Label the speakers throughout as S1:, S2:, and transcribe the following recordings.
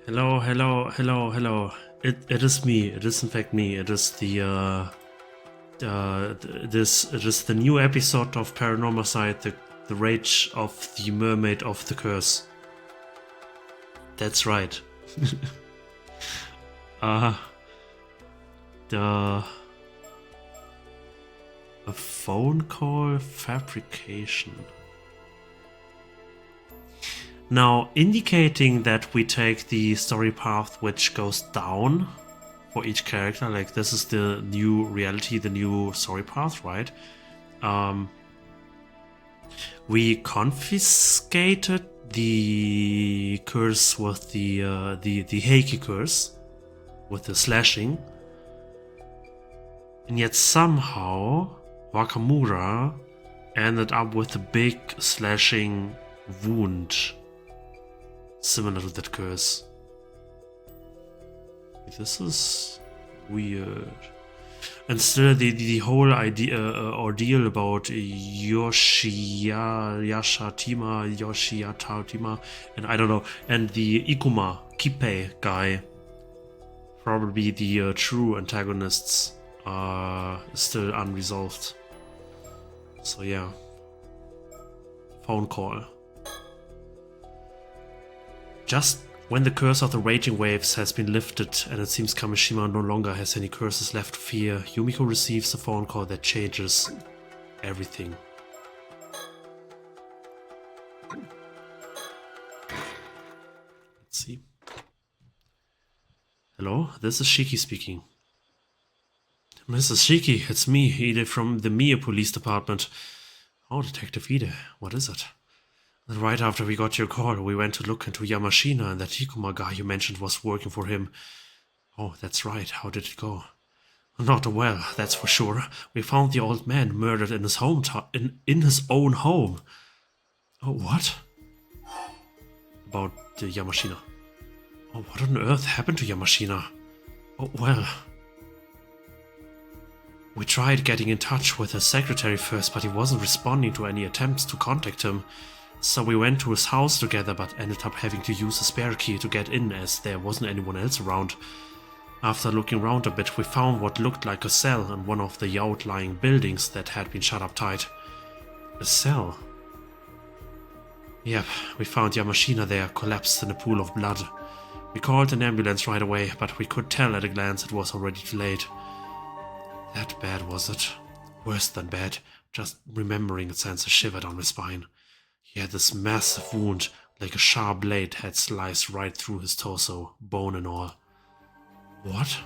S1: Hello, hello, hello, hello. It is me. It is in fact me. It is it is the new episode of Paranormasight, the Rage of the Mermaid of the Curse. That's right. uh the a phone call fabrication. Now, indicating that we take the story path which goes down for each character, like this is the new reality, the new story path, right? We confiscated the curse with the Heike curse, with the slashing, and yet somehow Wakamura ended up with a big slashing wound similar to that curse. This is weird. And still the whole idea ordeal about Yoshiyatima, and I don't know, and the Ikuma Kippei guy, probably the true antagonists, are still unresolved. So yeah, phone call. Just when the curse of the raging waves has been lifted and it seems Kamishima no longer has any curses left to fear, Yumiko receives a phone call that changes everything. Let's see. Hello, this is Shiki speaking. Mrs. Shiki, it's me, Ide from the Mie Police Department. Oh, Detective Ide, what is it? Right after we got your call, we went to look into Yamashina, and that Hikuma guy you mentioned was working for him. Oh, that's right. How did it go? Not well, that's for sure. We found the old man murdered in his in his own home. Oh, what? About Yamashina. Oh, what on earth happened to Yamashina? Oh, well. We tried getting in touch with his secretary first, but he wasn't responding to any attempts to contact him. So we went to his house together, but ended up having to use a spare key to get in as there wasn't anyone else around. After looking around a bit, we found what looked like a cell in one of the outlying buildings that had been shut up tight. A cell? Yep, we found Yamashina there, collapsed in a pool of blood. We called an ambulance right away, but we could tell at a glance it was already too late. That bad, was it? Worse than bad. Just remembering it sends a shiver down my spine. He had this massive wound, like a sharp blade had sliced right through his torso, bone and all. What?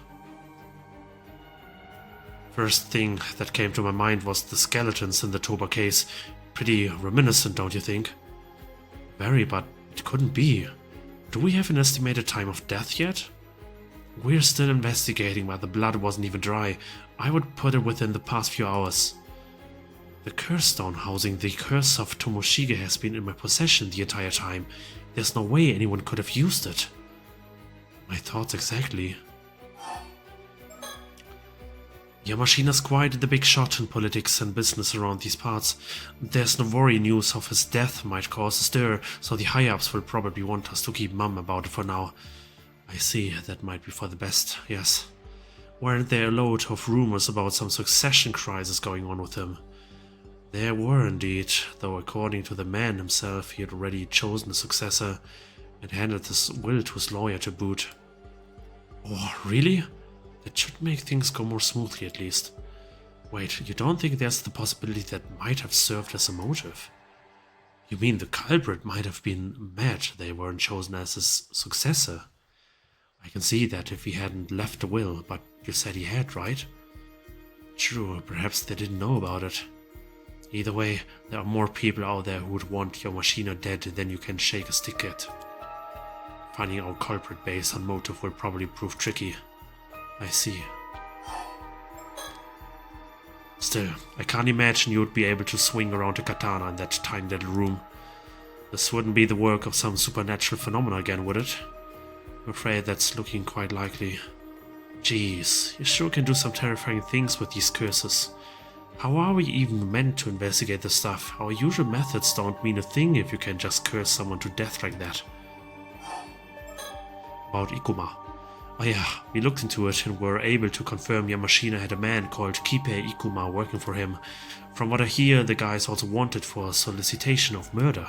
S1: First thing that came to my mind was the skeletons in the Toba case. Pretty reminiscent, don't you think? Very, but it couldn't be. Do we have an estimated time of death yet? We're still investigating, but the blood wasn't even dry. I would put it within the past few hours. The curse stone housing the curse of Tomoshige has been in my possession the entire time. There's no way anyone could have used it. My thoughts exactly. Yamashina's quite the big shot in politics and business around these parts. There's no worry news of his death might cause a stir, so the high-ups will probably want us to keep mum about it for now. I see, that might be for the best, yes. Weren't there a load of rumors about some succession crisis going on with him? There were indeed, though according to the man himself he had already chosen a successor and handed his will to his lawyer to boot. Oh, really? That should make things go more smoothly at least. Wait, you don't think there's the possibility that might have served as a motive? You mean the culprit might have been mad they weren't chosen as his successor? I can see that if he hadn't left a will, but you said he had, right? True, perhaps they didn't know about it. Either way, there are more people out there who would want Yamashina dead than you can shake a stick at. Finding our culprit based on motive will probably prove tricky. I see. Still, I can't imagine you would be able to swing around a katana in that tiny little room. This wouldn't be the work of some supernatural phenomena again, would it? I'm afraid that's looking quite likely. Jeez, you sure can do some terrifying things with these curses. How are we even meant to investigate this stuff? Our usual methods don't mean a thing if you can just curse someone to death like that. about Ikuma. Oh yeah, we looked into it and were able to confirm Yamashina had a man called Kipe Ikuma working for him. From what I hear, the guy is also wanted for solicitation of murder.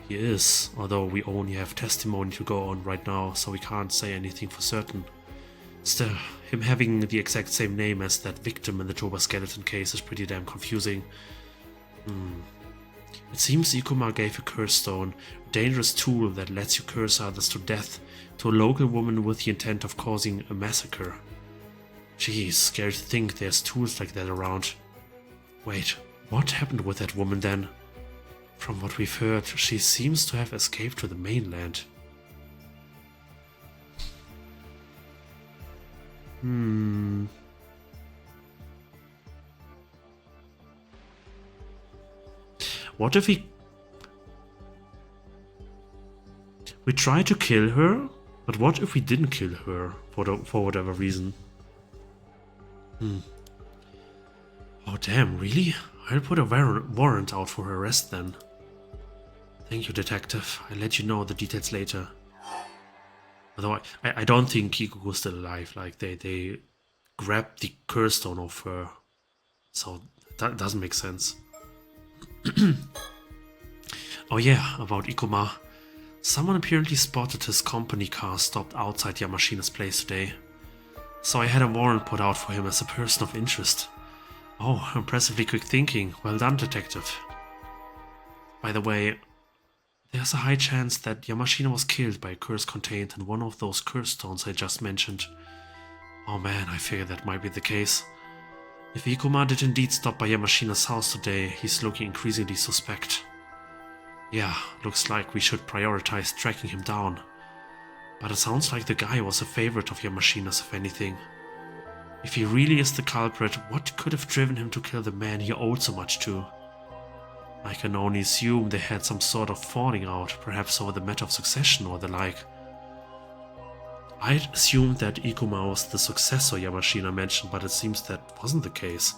S1: He is, although we only have testimony to go on right now, so we can't say anything for certain. Still, him having the exact same name as that victim in the Toba skeleton case is pretty damn confusing. It seems Ikuma gave a curse stone, a dangerous tool that lets you curse others to death, to a local woman with the intent of causing a massacre. Jeez, scary to think there's tools like that around. Wait, what happened with that woman then? From what we've heard, she seems to have escaped to the mainland. What if we tried to kill her, but what if we didn't kill her for whatever reason? Oh damn, really? I'll put a warrant out for her arrest then. Thank you, detective. I'll let you know the details later. Although I don't think Kikuko's still alive. Like, they grabbed the curse stone off her. So, that doesn't make sense. Oh yeah, about Ikuma. Someone apparently spotted his company car stopped outside Yamashina's place today. So I had a warrant put out for him as a person of interest. Oh, impressively quick thinking. Well done, detective. By the way, there's a high chance that Yamashina was killed by a curse contained in one of those curse stones I just mentioned. Oh man, I figured that might be the case. If Ikuma did indeed stop by Yamashina's house today, he's looking increasingly suspect. Yeah, looks like we should prioritize tracking him down. But it sounds like the guy was a favorite of Yamashina's, if anything. If he really is the culprit, what could have driven him to kill the man he owed so much to? I can only assume they had some sort of falling out, perhaps over the matter of succession or the like. I'd assumed that Ikuma was the successor Yamashina mentioned, but it seems that wasn't the case.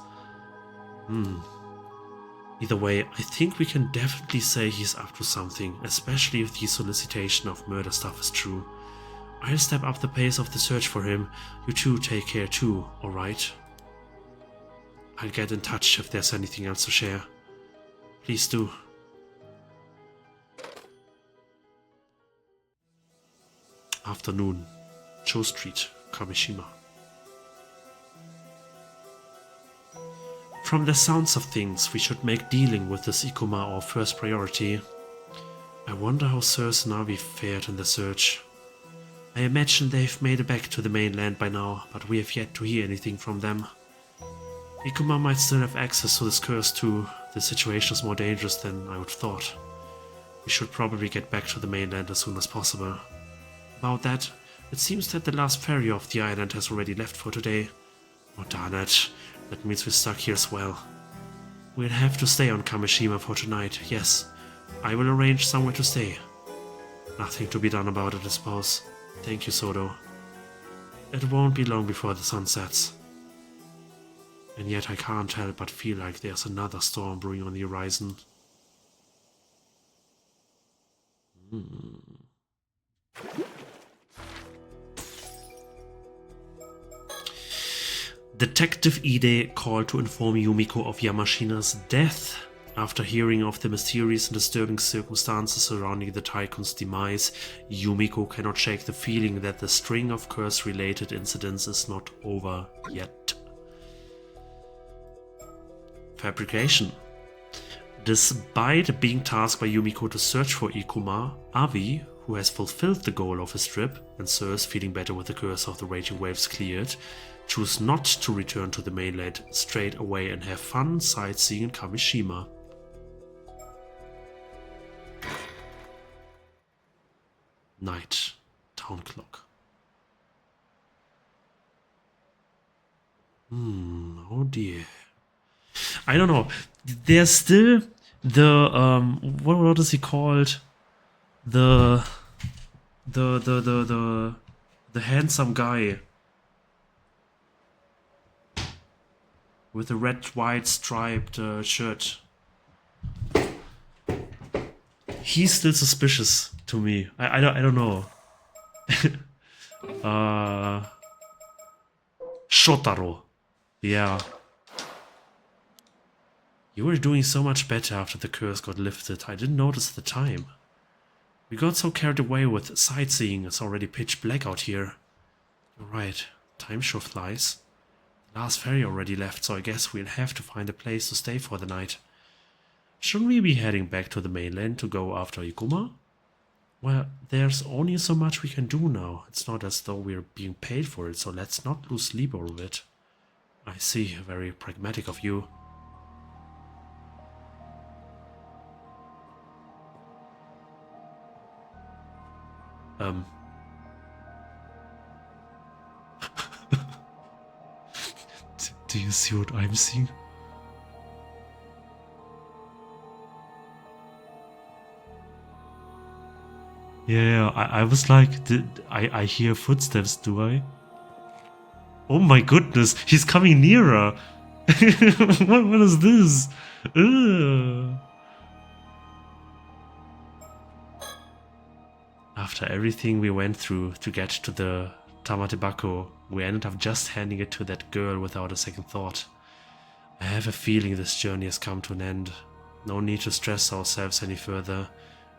S1: Either way, I think we can definitely say he's up to something, especially if the solicitation of murder stuff is true. I'll step up the pace of the search for him. You two take care too, alright? I'll get in touch if there's anything else to share. Please do. Afternoon. Cho Street, Kamishima. From the sounds of things, we should make dealing with this Ikuma our first priority. I wonder how Sirs and Navi fared in the search. I imagine they've made it back to the mainland by now, but we have yet to hear anything from them. Ikuma might still have access to this curse too. The situation is more dangerous than I would have thought. We should probably get back to the mainland as soon as possible. About that, it seems that the last ferry off the island has already left for today. Oh darn it, that means we're stuck here as well. We'll have to stay on Kamishima for tonight, yes. I will arrange somewhere to stay. Nothing to be done about it, I suppose. Thank you, Sodo. It won't be long before the sun sets. And yet I can't help but feel like there's another storm brewing on the horizon. Detective Ide called to inform Yumiko of Yamashina's death. After hearing of the mysterious and disturbing circumstances surrounding the tycoon's demise, Yumiko cannot shake the feeling that the string of curse-related incidents is not over yet. Fabrication. Despite being tasked by Yumiko to search for Ikuma, Avi, who has fulfilled the goal of his trip, and Sirs feeling better with the curse of the raging waves cleared, choose not to return to the mainland straight away and have fun sightseeing in Kamishima. Night. Town clock. Oh dear. I don't know. There's still the what is he called? The handsome guy with the red white striped shirt. He's still suspicious to me. I don't know. Shotaro. Yeah. You were doing so much better after the curse got lifted. I didn't notice at the time. We got so carried away with sightseeing. It's already pitch black out here. You're right. Time sure flies. The last ferry already left, so I guess we'll have to find a place to stay for the night. Shouldn't we be heading back to the mainland to go after Ikuma? Well, there's only so much we can do now. It's not as though we're being paid for it, so let's not lose sleep over it. I see. Very pragmatic of you. Do you see what I'm seeing? Yeah, I was like, I hear footsteps, do I? Oh my goodness, he's coming nearer! What is this? Ugh. After everything we went through to get to the Tamatebako, we ended up just handing it to that girl without a second thought. I have a feeling this journey has come to an end. No need to stress ourselves any further.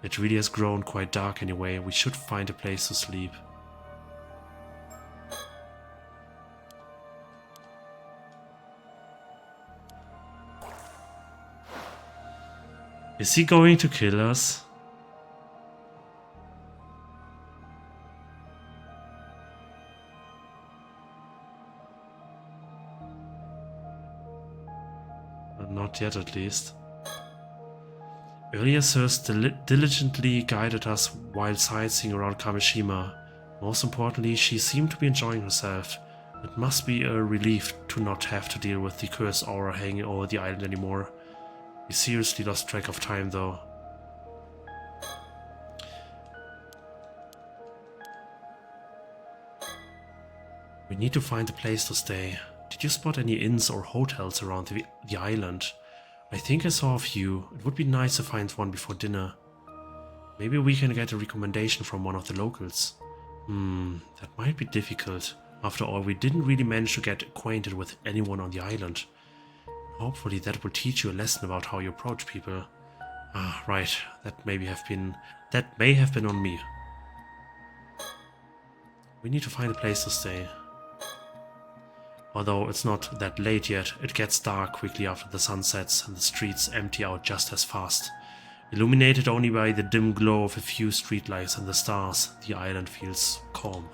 S1: It really has grown quite dark anyway. We should find a place to sleep. Is he going to kill us? Not yet, at least. Earlier, Sirs diligently guided us while sightseeing around Kamishima. Most importantly, she seemed to be enjoying herself. It must be a relief to not have to deal with the curse aura hanging over the island anymore. We seriously lost track of time, though. We need to find a place to stay. Did you spot any inns or hotels around the island? I think I saw a few. It would be nice to find one before dinner. Maybe we can get a recommendation from one of the locals. That might be difficult. After all, we didn't really manage to get acquainted with anyone on the island. Hopefully that will teach you a lesson about how you approach people. Ah, right. That may have been on me. We need to find a place to stay. Although it's not that late yet, it gets dark quickly after the sun sets and the streets empty out just as fast. Illuminated only by the dim glow of a few streetlights and the stars, the island feels calm.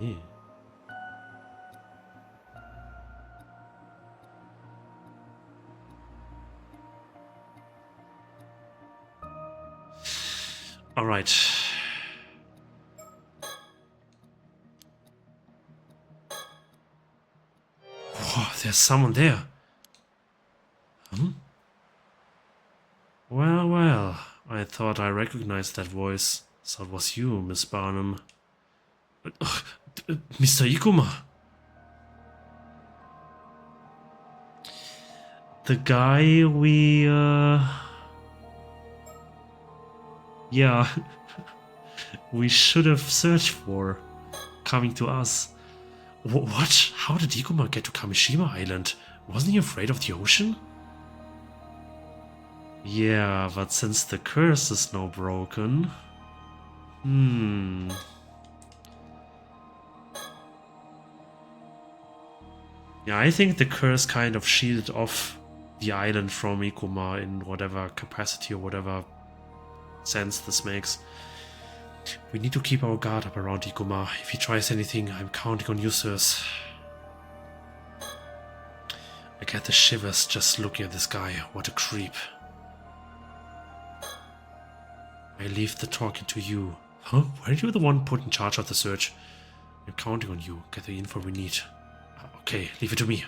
S1: Yeah. All right. Whoa, there's someone there. Well, well. I thought I recognized that voice. So it was you, Miss Barnum. Mr. Ikuma. The guy we, yeah, we should have searched for, coming to us. What? How did Ikuma get to Kamishima Island? Wasn't he afraid of the ocean? Yeah, but since the curse is now broken... Yeah, I think the curse kind of shielded off the island from Ikuma in whatever capacity or whatever sense this makes. We need to keep our guard up around Ikuma. If he tries anything, I'm counting on you, sirs. I get the shivers just looking at this guy. What a creep. I leave the talking to you. Huh? Were you the one put in charge of the search? I'm counting on you. Get the info we need. Okay, leave it to me.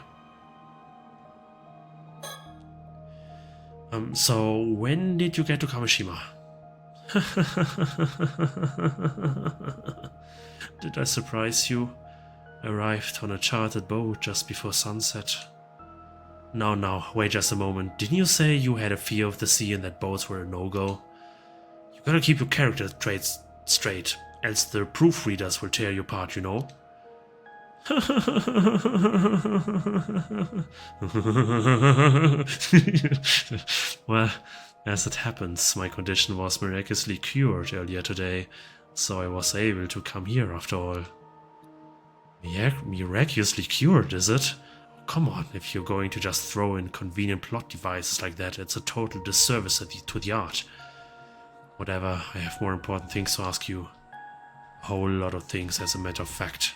S1: So when did you get to Kamishima? Did I surprise you? Arrived on a chartered boat just before sunset. Now, wait just a moment. Didn't you say you had a fear of the sea and that boats were a no-go? You gotta keep your character traits straight, else the proofreaders will tear you apart, you know? Well, as it happens, my condition was miraculously cured earlier today, so I was able to come here after all. Miraculously cured, is it? Oh, come on, if you're going to just throw in convenient plot devices like that, it's a total disservice to the art. Whatever, I have more important things to ask you. A whole lot of things, as a matter of fact.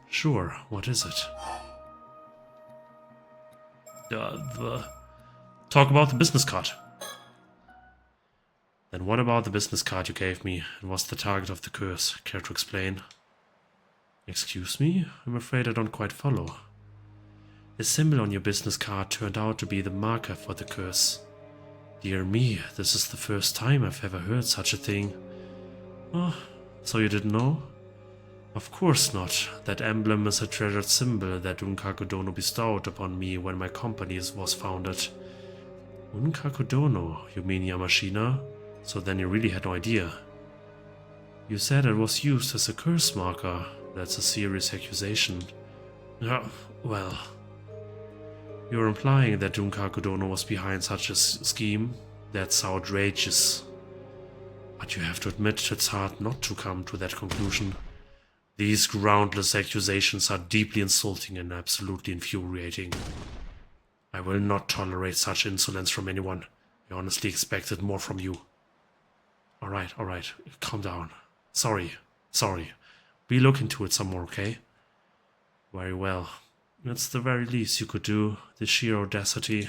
S1: Sure, what is it? Talk about the business card. Then what about the business card you gave me and was the target of the curse? Care to explain? Excuse me? I'm afraid I don't quite follow. The symbol on your business card turned out to be the marker for the curse. Dear me, this is the first time I've ever heard such a thing. Oh, so you didn't know? Of course not. That emblem is a treasured symbol that Unkaku Dono bestowed upon me when my company was founded. Unkaku Dono, you mean Yamashina? So then you really had no idea. You said it was used as a curse marker. That's a serious accusation. Well... You're implying that Unkaku Dono was behind such a scheme? That's outrageous. But you have to admit it's hard not to come to that conclusion. These groundless accusations are deeply insulting and absolutely infuriating. I will not tolerate such insolence from anyone. I honestly expected more from you. Alright, calm down. Sorry. We look into it some more, okay? Very well. It's the very least you could do. The sheer audacity.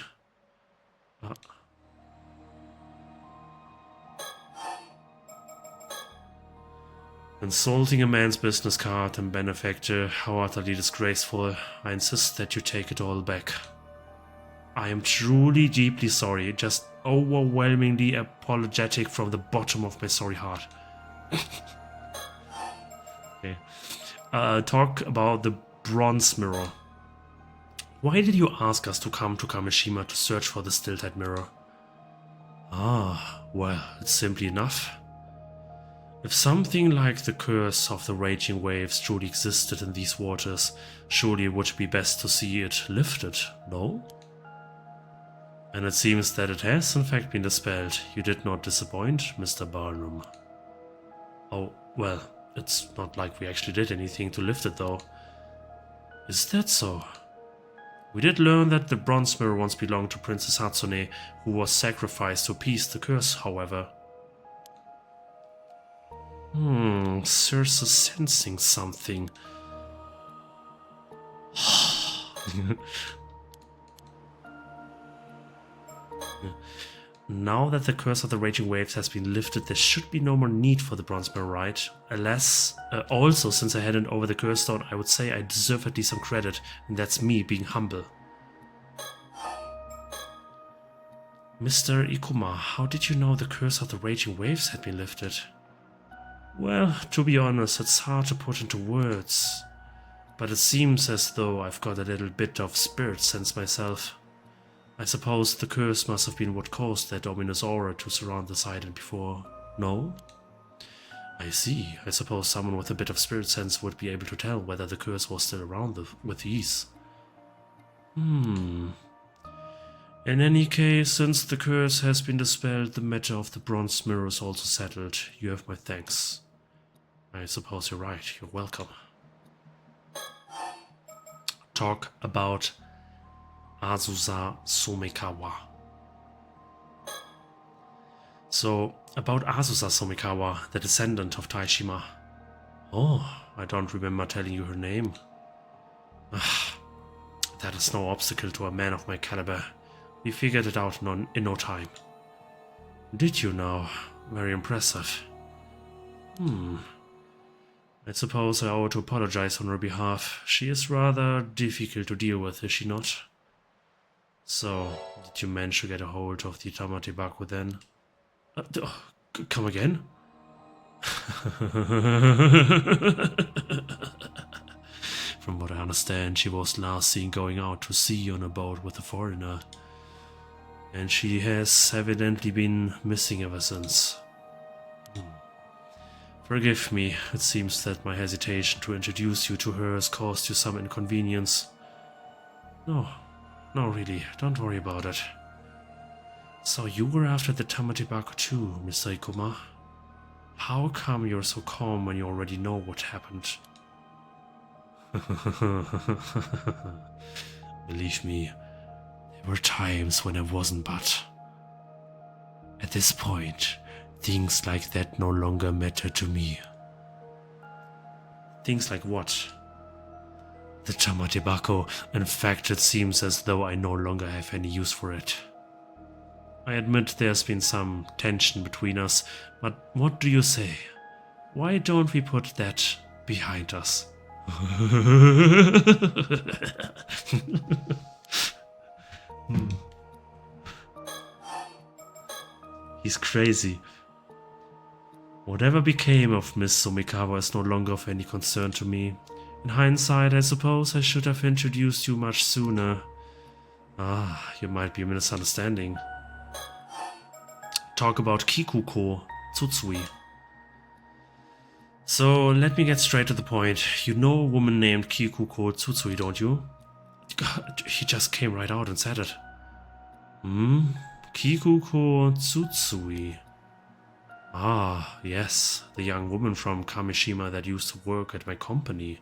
S1: Insulting a man's business card and benefactor, how utterly disgraceful. I insist that you take it all back. I am truly deeply sorry, just overwhelmingly apologetic from the bottom of my sorry heart. Okay. Talk about the bronze mirror. Why did you ask us to come to Kamishima to search for the still-tide mirror? Well, it's simply enough. If something like the curse of the raging waves truly existed in these waters, surely it would be best to see it lifted, no? And it seems that it has in fact been dispelled. You did not disappoint, Mr. Barnum. Oh, well, it's not like we actually did anything to lift it though. Is that so? We did learn that the bronze mirror once belonged to Princess Hatsune, who was sacrificed to appease the curse, however. Sir's sensing something. Now that the curse of the raging waves has been lifted, there should be no more need for the bronze mirror, right? Alas, also, since I handed over the curse stone, I would say I deserve at least some credit, and that's me being humble. Mr. Ikuma, how did you know the curse of the raging waves had been lifted? Well, to be honest, it's hard to put into words, but it seems as though I've got a little bit of spirit sense myself. I suppose the curse must have been what caused that ominous aura to surround this island before, no? I see. I suppose someone with a bit of spirit sense would be able to tell whether the curse was still around with ease. In any case, since the curse has been dispelled, the matter of the bronze mirror is also settled. You have my thanks. I suppose you're right. You're welcome. Talk about Azusa Somikawa. So, about Azusa Somikawa, the descendant of Taishima. Oh, I don't remember telling you her name. That is no obstacle to a man of my caliber. We figured it out in no time. Did you now? Very impressive. I suppose I owe to apologize on her behalf. She is rather difficult to deal with, is she not? So, did you manage to get a hold of the Tamate Baku then? Come again? From what I understand, she was last seen going out to sea on a boat with a foreigner. And she has evidently been missing ever since. Forgive me, it seems that my hesitation to introduce you to her has caused you some inconvenience. No, really, don't worry about it. So you were after the Tamatibako too, Mr. Ikuma? How come you're so calm when you already know what happened? Believe me, there were times when I wasn't, but at this point, things like that no longer matter to me. Things like what? The Tamatibako. In fact, it seems as though I no longer have any use for it. I admit there's been some tension between us, but what do you say? Why don't we put that behind us? He's crazy. Whatever became of Miss Sumikawa is no longer of any concern to me. In hindsight, I suppose I should have introduced you much sooner. Ah, you might be a misunderstanding. Talk about Kikuko Tsutsui. So, let me get straight to the point. You know a woman named Kikuko Tsutsui, don't you? God, he just came right out and said it. Kikuko Tsutsui. Ah, yes, the young woman from Kamishima that used to work at my company.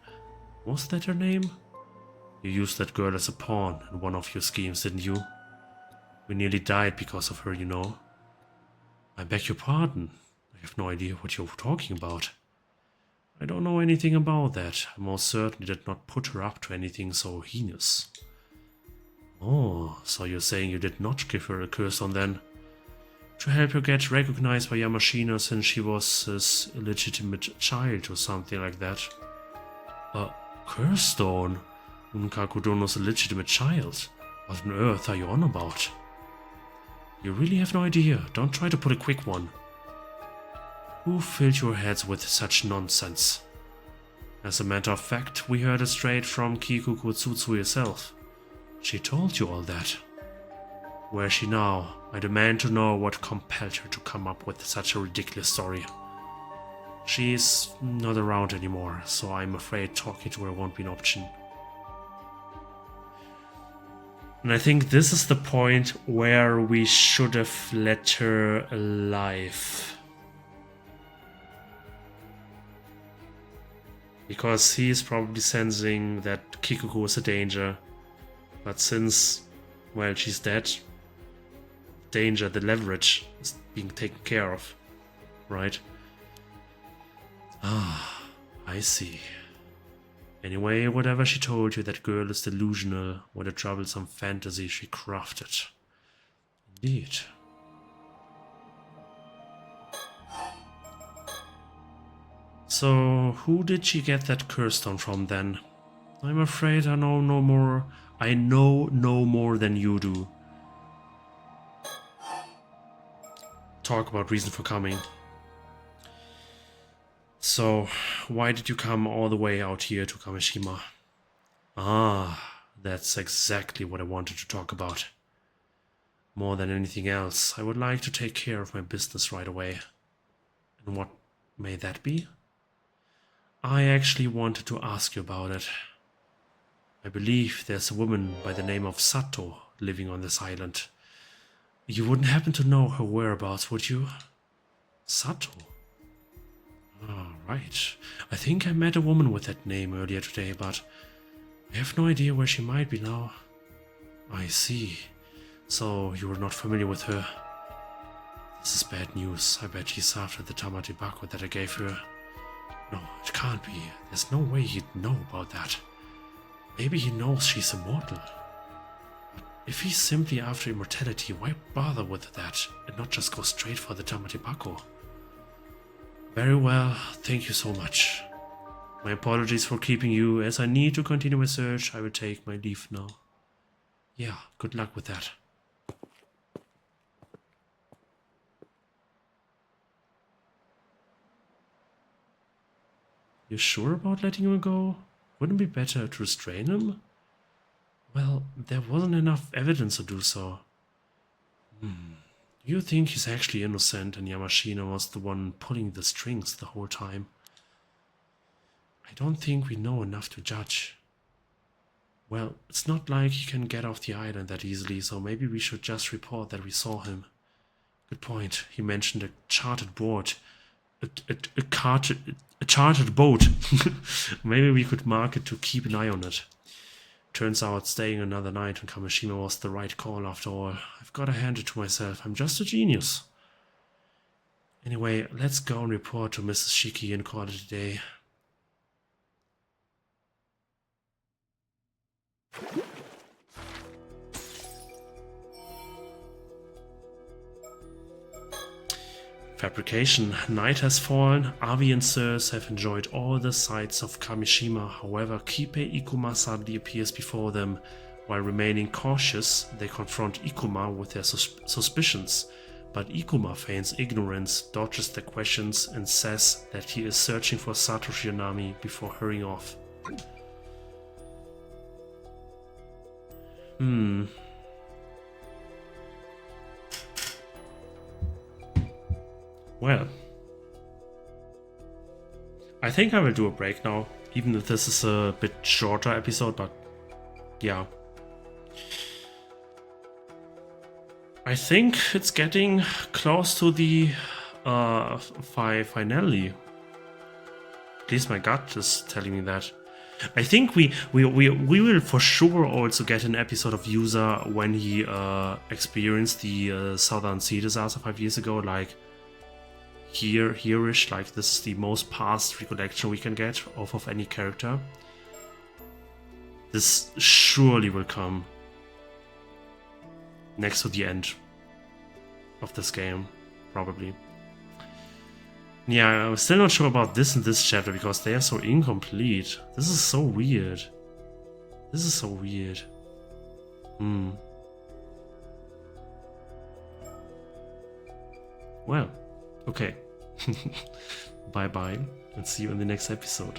S1: Was that her name? You used that girl as a pawn in one of your schemes, didn't you? We nearly died because of her, you know. I beg your pardon. I have no idea what you're talking about. I don't know anything about that. I most certainly did not put her up to anything so heinous. Oh, so you're saying you did not give her a curse on then? To help her get recognized by Yamashina since she was his illegitimate child or something like that. A curse stone? Unkakudono's illegitimate child? What on earth are you on about? You really have no idea. Don't try to put a quick one. Who filled your heads with such nonsense? As a matter of fact, we heard it straight from Kikuko Tsutsui herself. She told you all that. Where is she now? I demand to know what compelled her to come up with such a ridiculous story. She's not around anymore, so I'm afraid talking to her won't be an option. And I think this is the point where we should have let her alive. Because he is probably sensing that Kikuko is a danger. But since, well, she's dead, danger, the leverage is being taken care of, right? Ah, I see. Anyway, whatever she told you, that girl is delusional. What a troublesome fantasy she crafted. Indeed. So, who did she get that curse stone from then? I'm afraid I know no more. I know no more than you do. Talk about reason for coming. So, why did you come all the way out here to Kamishima? Ah, that's exactly what I wanted to talk about. More than anything else, I would like to take care of my business right away. And what may that be? I actually wanted to ask you about it. I believe there's a woman by the name of Sato living on this island. You wouldn't happen to know her whereabouts, would you? Sato? Ah, right. I think I met a woman with that name earlier today, but I have no idea where she might be now. I see. So you were not familiar with her. This is bad news. I bet she's after the Tamatibako that I gave her. No, it can't be. There's no way he'd know about that. Maybe he knows she's immortal. But if he's simply after immortality, why bother with that and not just go straight for the Tamatibako? Very well, thank you so much. My apologies for keeping you. As I need to continue my search, I will take my leave now. Yeah, good luck with that. You sure about letting her go? Wouldn't it be better to restrain him? Well, there wasn't enough evidence to do so. Do you think he's actually innocent and Yamashina was the one pulling the strings the whole time? I don't think we know enough to judge. Well, it's not like he can get off the island that easily, so maybe we should just report that we saw him. Good point. He mentioned a chartered boat. A chartered boat. Maybe we could mark it to keep an eye on it. Turns out staying another night in Kamishima was the right call after all. I've got to hand it to myself. I'm just a genius. Anyway, let's go and report to Mrs. Shiki and call it a day. Fabrication. Night has fallen. Avi and Sirs have enjoyed all the sights of Kamishima. However, Kipe Ikuma suddenly appears before them. While remaining cautious, they confront Ikuma with their suspicions. But Ikuma feigns ignorance, dodges their questions, and says that he is searching for Satoshi Yanami before hurrying off. Well, I think I will do a break now, even if this is a bit shorter episode, but yeah. I think it's getting close to the finale. At least my gut is telling me that. I think we will for sure also get an episode of Yuza when he experienced the Southern Sea disaster 5 years ago, like here-ish, like this is the most past recollection we can get of any character. This surely will come next to the end of this game, probably. Yeah, I'm still not sure about this and this chapter because they are so incomplete. This is so weird. This is so weird. Well, okay. Bye bye, and see you in the next episode.